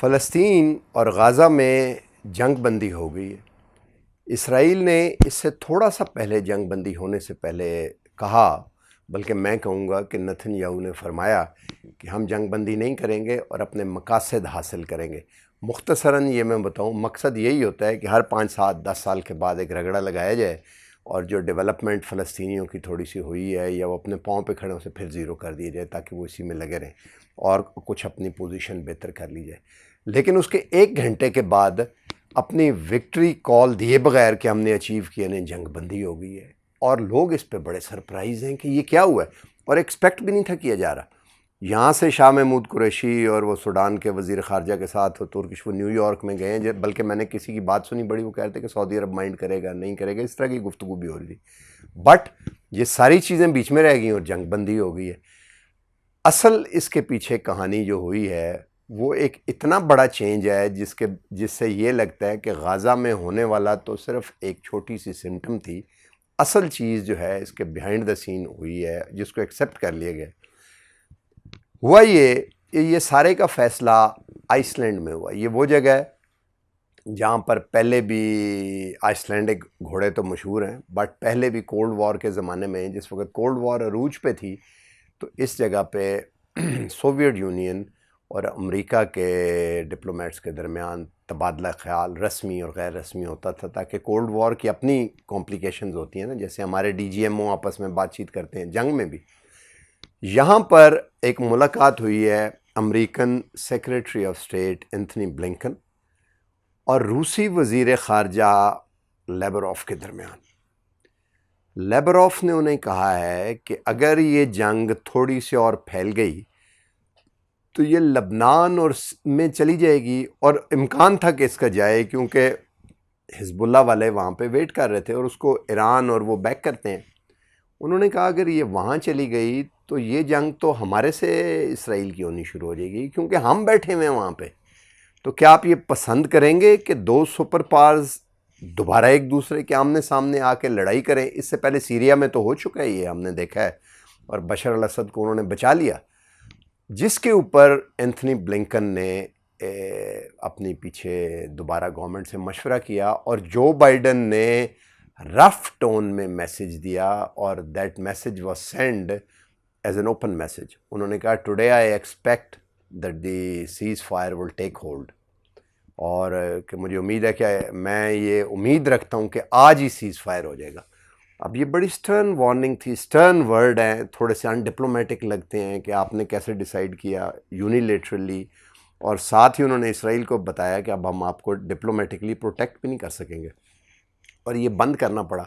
فلسطین اور غازہ میں جنگ بندی ہو گئی ہے۔ اسرائیل نے اس سے تھوڑا سا پہلے جنگ بندی ہونے سے پہلے کہا، بلکہ میں کہوں گا کہ نتن یاہو نے فرمایا کہ ہم جنگ بندی نہیں کریں گے اور اپنے مقاصد حاصل کریں گے۔ مختصراً یہ میں بتاؤں، مقصد یہی ہوتا ہے کہ ہر 5 7 10 سال کے بعد ایک رگڑا لگایا جائے اور جو ڈیولپمنٹ فلسطینیوں کی تھوڑی سی ہوئی ہے یا وہ اپنے پاؤں پہ کھڑے ہوں سے پھر زیرو کر دیا جائے تاکہ وہ اسی میں لگے رہیں اور کچھ اپنی پوزیشن بہتر کر لی جائے۔ لیکن اس کے 1 گھنٹے کے بعد اپنی وکٹری کال دیے بغیر کہ ہم نے اچیو کیا، نے جنگ بندی ہو گئی ہے، اور لوگ اس پہ بڑے سرپرائز ہیں کہ یہ کیا ہوا ہے، اور ایکسپیکٹ بھی نہیں تھا کیا جا رہا۔ یہاں سے شاہ محمود قریشی اور وہ سوڈان کے وزیر خارجہ کے ساتھ ترکش وہ نیو یارک میں گئے ہیں، بلکہ میں نے کسی کی بات سنی بڑی، وہ کہہ رہے تھے کہ سعودی عرب مائنڈ کرے گا نہیں کرے گا، اس طرح کی گفتگو بھی ہو رہی تھی۔ بٹ یہ ساری چیزیں بیچ میں رہ گئیں اور جنگ بندی ہو گئی ہے۔ اصل اس کے پیچھے کہانی جو ہوئی ہے وہ ایک اتنا بڑا چینج ہے جس سے یہ لگتا ہے کہ غازہ میں ہونے والا تو صرف ایک چھوٹی سی سمٹم تھی، اصل چیز جو ہے اس کے بیہائنڈ دا سین ہوئی ہے، جس کو ایکسیپٹ کر لیا گیا۔ ہوا یہ سارے کا فیصلہ آئس لینڈ میں ہوا۔ یہ وہ جگہ ہے جہاں پر پہلے بھی آئس لینڈک گھوڑے تو مشہور ہیں، بٹ پہلے بھی کولڈ وار کے زمانے میں، جس وقت کولڈ وار عروج پہ تھی، تو اس جگہ پہ سوویٹ یونین اور امریکہ کے ڈپلومیٹس کے درمیان تبادلہ خیال رسمی اور غیر رسمی ہوتا تھا، تاکہ کولڈ وار کی اپنی کمپلیکیشنز ہوتی ہیں نا، جیسے ہمارے ڈی جی ایم او آپس میں بات چیت کرتے ہیں جنگ میں بھی۔ یہاں پر ایک ملاقات ہوئی ہے American secretary of state Anthony Blinken اور روسی وزیر خارجہ لیبروف کے درمیان۔ لیبروف نے انہیں کہا ہے کہ اگر یہ جنگ تھوڑی سی اور پھیل گئی تو یہ لبنان اور میں چلی جائے گی، اور امکان تھا کہ اس کا جائے، کیونکہ حزب اللہ والے وہاں پہ ویٹ کر رہے تھے اور اس کو ایران اور وہ بیک کرتے ہیں۔ انہوں نے کہا اگر یہ وہاں چلی گئی تو یہ جنگ تو ہمارے سے اسرائیل کی ہونی شروع ہو جائے گی، کیونکہ ہم بیٹھے ہوئے ہیں وہاں پہ۔ تو کیا آپ یہ پسند کریں گے کہ دو سپر پاورز دوبارہ ایک دوسرے کے آمنے سامنے آ کے لڑائی کریں؟ اس سے پہلے سیریا میں تو ہو چکا ہے، یہ ہم نے دیکھا ہے، اور بشر الاسد کو انہوں نے بچا لیا، جس کے اوپر اینتھنی بلنکن نے اپنی پیچھے دوبارہ گورنمنٹ سے مشورہ کیا، اور جو بائیڈن نے رف ٹون میں میسج دیا، اور that message was send as an open message. انہوں نے کہا today I expect that the cease fire will take hold, اور کہ مجھے امید ہے کہ میں یہ امید رکھتا ہوں کہ آج ہی سیز فائر ہو جائے گا۔ اب یہ بڑی سٹرن وارننگ تھی، سٹرن ورڈ ہیں، تھوڑے سے ان ڈپلومیٹک لگتے ہیں کہ آپ نے کیسے ڈیسائیڈ کیا یونیلیٹرلی، اور ساتھ ہی انہوں نے اسرائیل کو بتایا کہ اب ہم آپ کو ڈپلومیٹکلی پروٹیکٹ بھی نہیں کر سکیں گے، اور یہ بند کرنا پڑا۔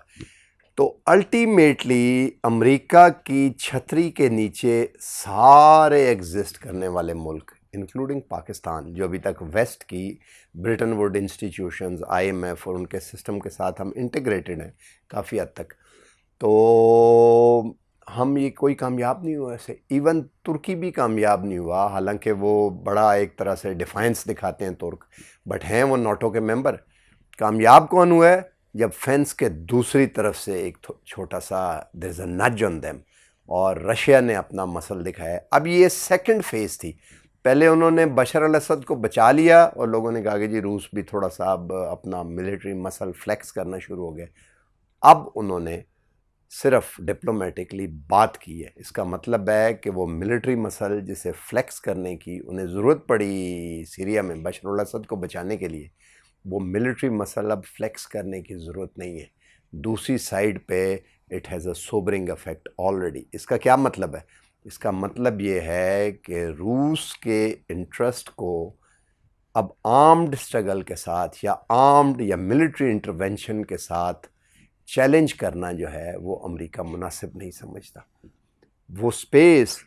تو الٹیمیٹلی امریکہ کی چھتری کے نیچے سارے ایگزسٹ کرنے والے ملک انکلوڈنگ پاکستان، جو ابھی تک ویسٹ کی Bretton Wood institutions, I M F اور ان کے سسٹم کے ساتھ ہم انٹیگریٹڈ ہیں کافی حد تک، تو ہم یہ کوئی کامیاب نہیں ہوا ایسے۔ ایون ترکی بھی کامیاب نہیں ہوا، حالانکہ وہ بڑا ایک طرح سے ڈیفائنس دکھاتے ہیں ترک، بٹ ہیں وہ ناٹو کے ممبر۔ کامیاب کون ہوا ہے؟ جب فینس کے دوسری طرف سے ایک چھوٹا سا دیر از اے نج آن دیم، اور رشیا نے اپنا مسل دکھایا۔ اب یہ سیکنڈ فیز تھی، پہلے انہوں نے بشر الاسد کو بچا لیا اور لوگوں نے کہا کہ جی روس بھی تھوڑا سا اب اپنا ملٹری مسل فلیکس کرنا شروع ہو گیا۔ اب انہوں نے صرف ڈپلومیٹکلی بات کی ہے، اس کا مطلب ہے کہ وہ ملٹری مسل جسے فلیکس کرنے کی انہیں ضرورت پڑی سیریا میں بشر الاسد کو بچانے کے لیے، وہ ملٹری مسل اب فلیکس کرنے کی ضرورت نہیں ہے۔ دوسری سائیڈ پہ it has a sobering effect already. اس کا کیا مطلب ہے؟ اس کا مطلب یہ ہے کہ روس کے انٹرسٹ کو اب آرمڈ سٹرگل کے ساتھ یا آرمڈ یا ملٹری انٹرونشن کے ساتھ چیلنج کرنا جو ہے وہ امریکہ مناسب نہیں سمجھتا۔ وہ سپیس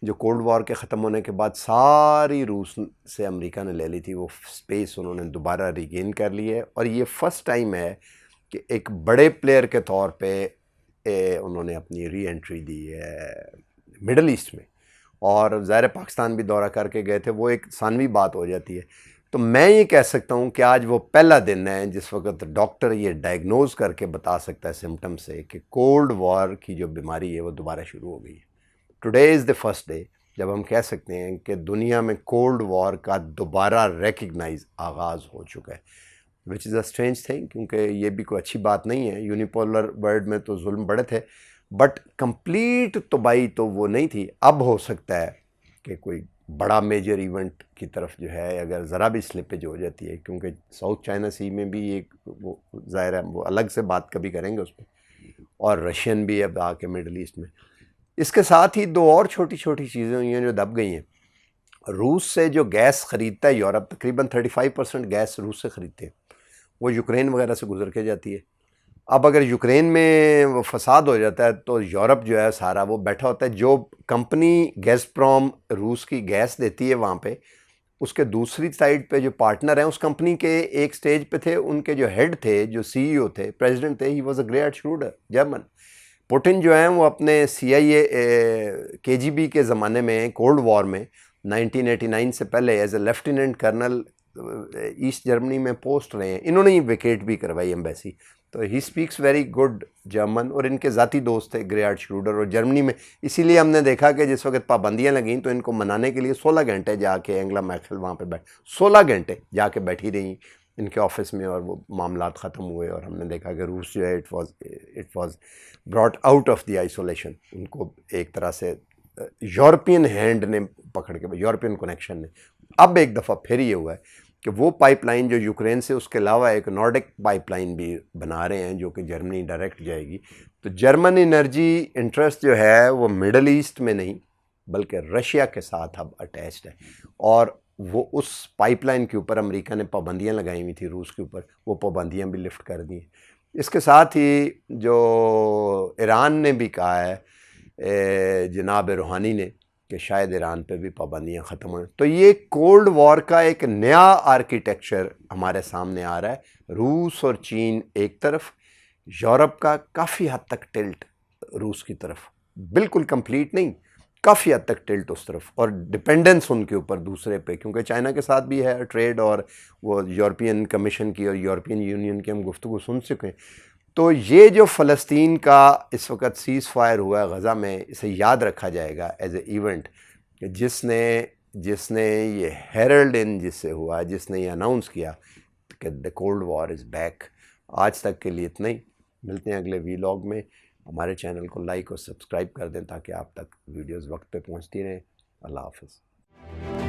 جو کولڈ وار کے ختم ہونے کے بعد ساری روس سے امریکہ نے لے لی تھی، وہ سپیس انہوں نے دوبارہ ریگین کر لی ہے، اور یہ فرسٹ ٹائم ہے کہ ایک بڑے پلیئر کے طور پہ انہوں نے اپنی ری انٹری دی ہے مڈل ایسٹ میں، اور ظاہر پاکستان بھی دورہ کر کے گئے تھے، وہ ایک ثانوی بات ہو جاتی ہے۔ تو میں یہ کہہ سکتا ہوں کہ آج وہ پہلا دن ہے جس وقت ڈاکٹر یہ ڈائگنوز کر کے بتا سکتا ہے سمٹم سے کہ کولڈ وار کی جو بیماری ہے وہ دوبارہ شروع ہو گئی ہے۔ Today is the first day جب ہم کہہ سکتے ہیں کہ دنیا میں کولڈ وار کا دوبارہ ریکگنائز آغاز ہو چکا ہے، وچ از اے اسٹرینج تھنگ، کیونکہ یہ بھی کوئی اچھی بات نہیں ہے. یونیپولر ورلڈ میں تو ظلم بڑے تھے، بٹ کمپلیٹ تباہی تو وہ نہیں تھی. اب ہو سکتا ہے کہ کوئی بڑا میجر ایونٹ کی طرف جو ہے اگر ذرا بھی سلپیج ہو جاتی ہے، کیونکہ ساؤتھ چائنا سی میں بھی ایک وہ ظاہر ہے وہ الگ سے بات کبھی کریں گے اس پہ، اور رشین بھی اب آ کے مڈل ایسٹ میں. اس کے ساتھ ہی دو اور چھوٹی چھوٹی چیزیں ہوئی ہیں جو دب گئی ہیں. روس سے جو گیس خریدتا ہے یورپ، تقریباً 35% گیس روس سے خریدتے ہیں، وہ یوکرین وغیرہ سے گزر کے جاتی ہے. اب اگر یوکرین میں وہ فساد ہو جاتا ہے تو یورپ جو ہے سارا وہ بیٹھا ہوتا ہے. جو کمپنی گیس پروم روس کی گیس دیتی ہے وہاں پہ، اس کے دوسری سائڈ پہ جو پارٹنر ہیں اس کمپنی کے ایک سٹیج پہ تھے، ان کے جو ہیڈ تھے، جو سی ای او تھے، پریزیڈنٹ تھے، he was a great Schroeder German. Putin جو ہیں وہ اپنے سی آئی اے کے جی بی کے زمانے میں کولڈ وار میں 1989 سے پہلے as a lieutenant colonel East Germany میں پوسٹ رہے ہیں. انہوں نے ہی ویکیٹ بھی کروائی ایمبیسی. تو he speaks very good German, اور ان کے ذاتی دوست تھے گریارڈ شروڈر. اور جرمنی میں اسی لیے ہم نے دیکھا کہ جس وقت پابندیاں لگیں تو ان کو منانے کے لیے 16 گھنٹے جا کے اینگلا میرکل وہاں پہ 16 گھنٹے جا کے بیٹھی رہیں ان کے آفس میں، اور وہ معاملات ختم ہوئے. اور ہم نے دیکھا کہ روس جو ہے it was brought out of the isolation. ان کو ایک طرح سے یورپین ہینڈ نے پکڑ کے، یورپین کنیکشن نے. اب ایک دفعہ پھر یہ ہوا ہے کہ وہ پائپ لائن جو یوکرین سے، اس کے علاوہ ایک نارڈک پائپ لائن بھی بنا رہے ہیں جو کہ جرمنی ڈائریکٹ جائے گی. تو جرمن انرجی انٹرسٹ جو ہے وہ مڈل ایسٹ میں نہیں بلکہ رشیا کے ساتھ اب اٹیچڈ ہے. اور وہ اس پائپ لائن کے اوپر امریکہ نے پابندیاں لگائی ہوئی تھی روس کے اوپر، وہ پابندیاں بھی لفٹ کر دی ہیں. اس کے ساتھ ہی جو ایران نے بھی کہا ہے جناب روحانی نے کہ شاید ایران پہ بھی پابندیاں ختم ہوئیں. تو یہ کولڈ وار کا ایک نیا آرکیٹیکچر ہمارے سامنے آ رہا ہے. روس اور چین ایک طرف، یورپ کا کافی حد تک ٹلٹ روس کی طرف، بالکل کمپلیٹ نہیں، کافی حد تک ٹلٹ اس طرف، اور ڈپینڈنس ان کے اوپر دوسرے پہ، کیونکہ چائنا کے ساتھ بھی ہے ٹریڈ، اور وہ یورپین کمیشن کی اور یورپین یونین کی ہم گفتگو سن چکے ہیں. تو یہ جو فلسطین کا اس وقت سیز فائر ہوا ہے غزہ میں، اسے یاد رکھا جائے گا ایز اے ایونٹ کہ جس نے یہ ہیرلڈ ان جس سے ہوا، جس نے یہ اناؤنس کیا کہ the cold war is back. آج تک کے لیے اتنا ہی. ملتے ہیں اگلے ویلاگ میں. ہمارے چینل کو لائک اور سبسکرائب کر دیں تاکہ آپ تک ویڈیوز وقت پہ پہنچتی رہیں. اللہ حافظ.